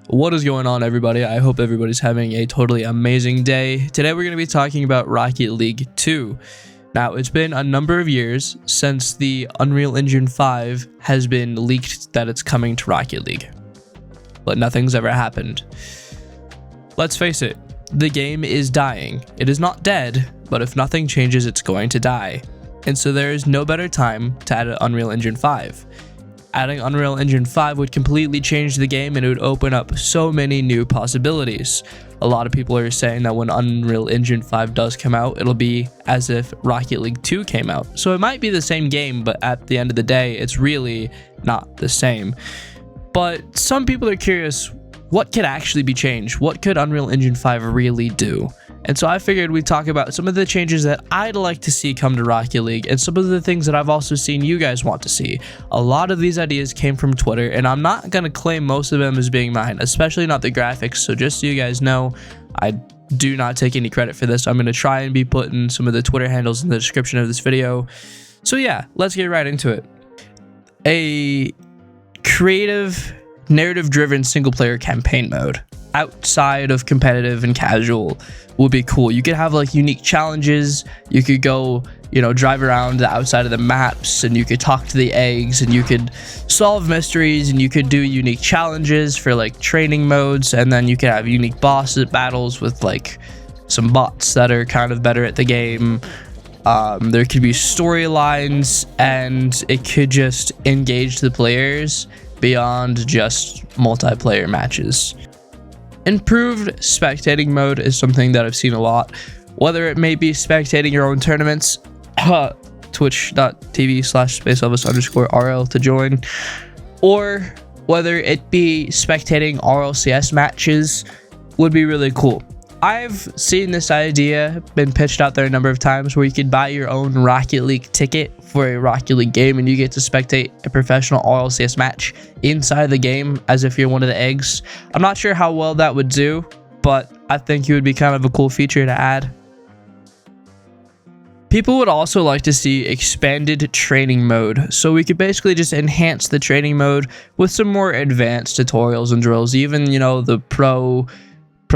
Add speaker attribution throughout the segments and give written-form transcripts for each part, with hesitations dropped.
Speaker 1: What is going on, everybody? I hope everybody's having a totally amazing day. Today we're going to be talking about Rocket League 2. Now, it's been a number of years since the Unreal Engine 5 has been leaked that it's coming to Rocket League, but nothing's ever happened. Let's face it, the game is dying. It is not dead, but if nothing changes, it's going to die. And so there is no better time to add an Unreal Engine 5. Adding Unreal Engine 5 would completely change the game, and it would open up so many new possibilities. A lot of people are saying that when Unreal Engine 5 does come out, it'll be as if Rocket League 2 came out. So it might be the same game, but at the end of the day, it's really not the same. But some people are curious, what could actually be changed? What could Unreal Engine 5 really do? And so I figured we'd talk about some of the changes that I'd like to see come to Rocket League and some of the things that I've also seen you guys want to see. A lot of these ideas came from Twitter, and I'm not going to claim most of them as being mine, especially not the graphics. So just so you guys know, I do not take any credit for this. I'm going to try and be putting some of the Twitter handles in the description of this video. So yeah, let's get right into it. A creative, narrative-driven single-player campaign mode outside of competitive and casual would be cool. You could have like unique challenges. You could go, drive around the outside of the maps, and you could talk to the eggs, and you could solve mysteries, and you could do unique challenges for like training modes, and then you could have unique boss battles with like some bots that are kind of better at the game. There could be storylines, and it could just engage the players beyond just multiplayer matches. Improved spectating mode is something that I've seen a lot, whether it may be spectating your own tournaments, twitch.tv/spaceelvis_RL to join, or whether it be spectating RLCS matches would be really cool. I've seen this idea been pitched out there a number of times where you could buy your own Rocket League ticket for a Rocket League game, and you get to spectate a professional RLCS match inside the game as if you're one of the eggs. I'm not sure how well that would do, but I think it would be kind of a cool feature to add. People would also like to see expanded training mode, so we could basically just enhance the training mode with some more advanced tutorials and drills. Even, the pro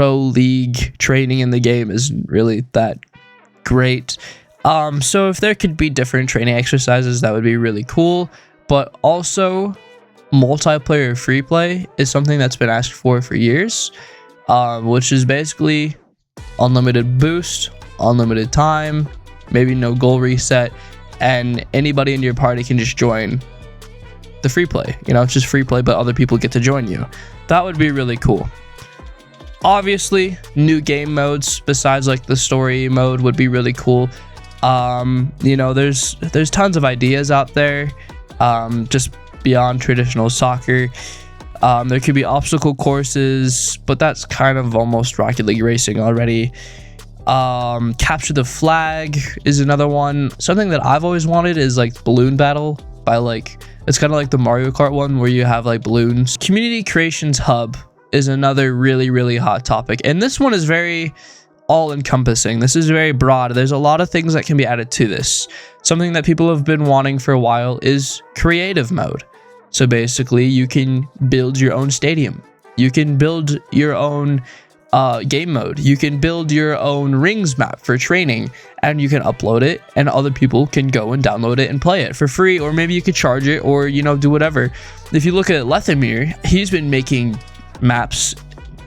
Speaker 1: league training in the game isn't really that great. So if there could be different training exercises, that would be really cool. But also, multiplayer free play is something that's been asked for years, which is basically unlimited boost, unlimited time, maybe no goal reset, and anybody in your party can just join the free play. It's just free play, but other people get to join you. That would be really cool. Obviously, new game modes besides like the story mode would be really cool. There's tons of ideas out there, just beyond traditional soccer. There could be obstacle courses, but that's kind of almost Rocket League racing already. Capture the flag is another one. Something that I've always wanted is like balloon battle by it's kind of like the Mario Kart one where you have like balloons. Community Creations Hub is another really, really hot topic, and this one is very all-encompassing. This is very broad. There's a lot of things that can be added to this. Something that people have been wanting for a while is creative mode. So basically, you can build your own stadium. You can build your own game mode. You can build your own rings map for training, and you can upload it, and other people can go and download it and play it for free, or maybe you could charge it, or, you know, do whatever. If you look at Lethamir, he's been making maps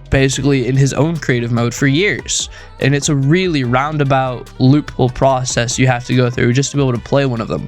Speaker 1: basically in his own creative mode for years, and it's a really roundabout loophole process you have to go through just to be able to play one of them.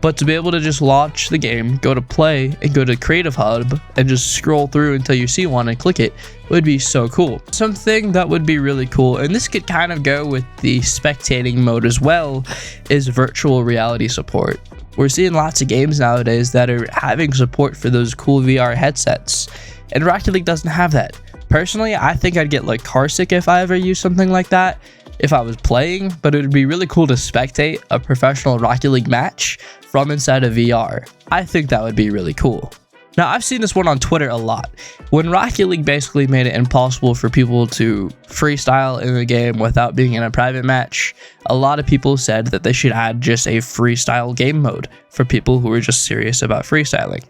Speaker 1: But to be able to just launch the game, go to play, and go to Creative Hub and just scroll through until you see one and click it would be so cool. Something that would be really cool, and this could kind of go with the spectating mode as well, is virtual reality support. We're seeing lots of games nowadays that are having support for those cool VR headsets, and Rocket League doesn't have that. Personally, I think I'd get like car sick if I ever used something like that if I was playing, but it would be really cool to spectate a professional Rocket League match from inside of VR. I think that would be really cool. Now, I've seen this one on Twitter a lot. When Rocket League basically made it impossible for people to freestyle in the game without being in a private match, a lot of people said that they should add just a freestyle game mode for people who are just serious about freestyling.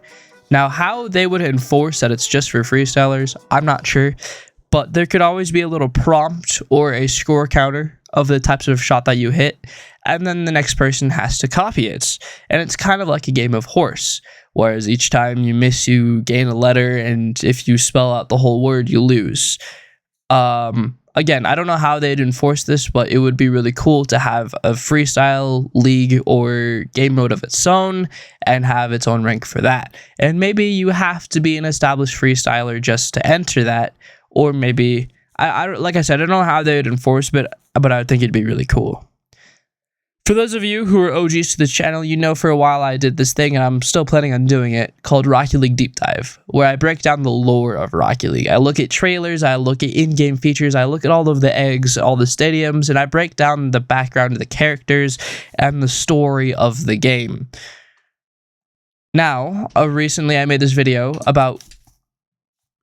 Speaker 1: Now, how they would enforce that it's just for freestylers, I'm not sure, but there could always be a little prompt or a score counter of the types of shot that you hit, and then the next person has to copy it. And it's kind of like a game of horse, whereas each time you miss, you gain a letter, and if you spell out the whole word, you lose. Again, I don't know how they'd enforce this, but it would be really cool to have a freestyle league or game mode of its own and have its own rank for that. And maybe you have to be an established freestyler just to enter that, or maybe, like I said, I don't know how they would enforce it, but I would think it'd be really cool. For those of you who are OGs to this channel, you know for a while I did this thing, and I'm still planning on doing it, called Rocket League Deep Dive, where I break down the lore of Rocket League. I look at trailers, I look at in-game features, I look at all of the eggs, all the stadiums, and I break down the background of the characters and the story of the game. Now, recently I made this video about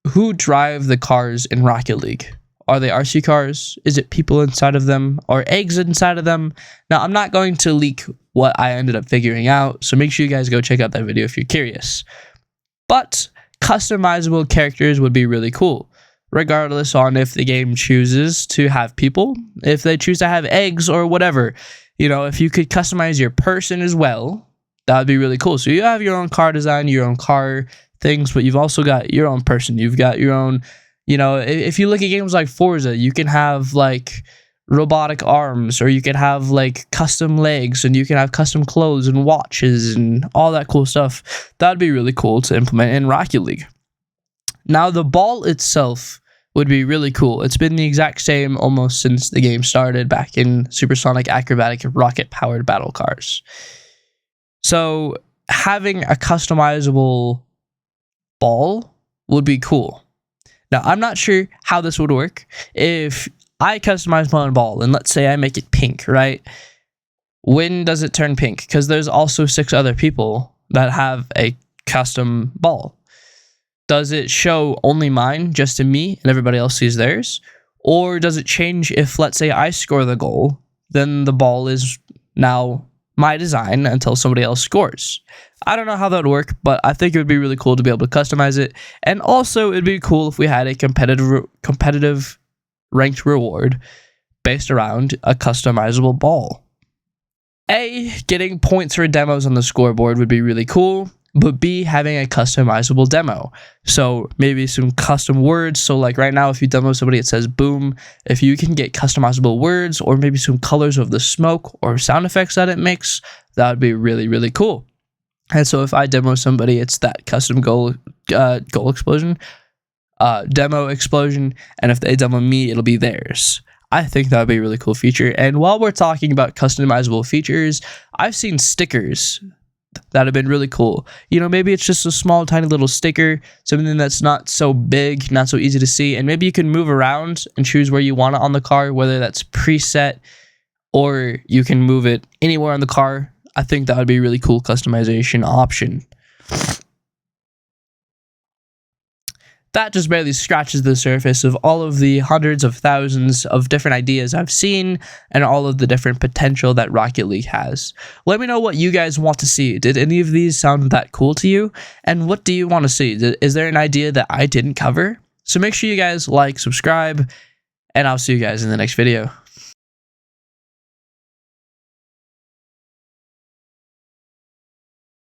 Speaker 1: who drive the cars in Rocket League. Are they RC cars? Is it people inside of them? Are eggs inside of them? Now, I'm not going to leak what I ended up figuring out, so make sure you guys go check out that video if you're curious. But customizable characters would be really cool, regardless on if the game chooses to have people, if they choose to have eggs or whatever. You know, if you could customize your person as well, that would be really cool. So you have your own car design, your own car things, but you've also got your own person. You've got your own... You know, if you look at games like Forza, you can have like robotic arms, or you can have like custom legs, and you can have custom clothes and watches and all that cool stuff. That'd be really cool to implement in Rocket League. Now, the ball itself would be really cool. It's been the exact same almost since the game started back in Supersonic Acrobatic rocket-powered battle cars. So having a customizable ball would be cool. Now, I'm not sure how this would work. If I customize my own ball, and let's say I make it pink, right? When does it turn pink? Because there's also 6 other people that have a custom ball. Does it show only mine, just to me, and everybody else sees theirs? Or does it change if, let's say, I score the goal, then the ball is now my design until somebody else scores? I don't know how that would work, but I think it would be really cool to be able to customize it. And also, it'd be cool if we had a competitive ranked reward based around a customizable ball. A, getting points for demos on the scoreboard would be really cool, but B, having a customizable demo. So maybe some custom words. So like right now, if you demo somebody, it says boom. If you can get customizable words, or maybe some colors of the smoke or sound effects that it makes, that would be really, really cool. And so if I demo somebody, it's that custom goal explosion, demo explosion, and if they demo me, it'll be theirs. I think that would be a really cool feature. And while we're talking about customizable features, I've seen stickers that have been really cool. You know, maybe it's just a small, tiny little sticker, something that's not so big, not so easy to see, and maybe you can move around and choose where you want it on the car, whether that's preset or you can move it anywhere on the car. I think that would be a really cool customization option. That just barely scratches the surface of all of the hundreds of thousands of different ideas I've seen and all of the different potential that Rocket League has. Let me know what you guys want to see. Did any of these sound that cool to you? And what do you want to see? Is there an idea that I didn't cover? So make sure you guys like, subscribe, and I'll see you guys in the next video.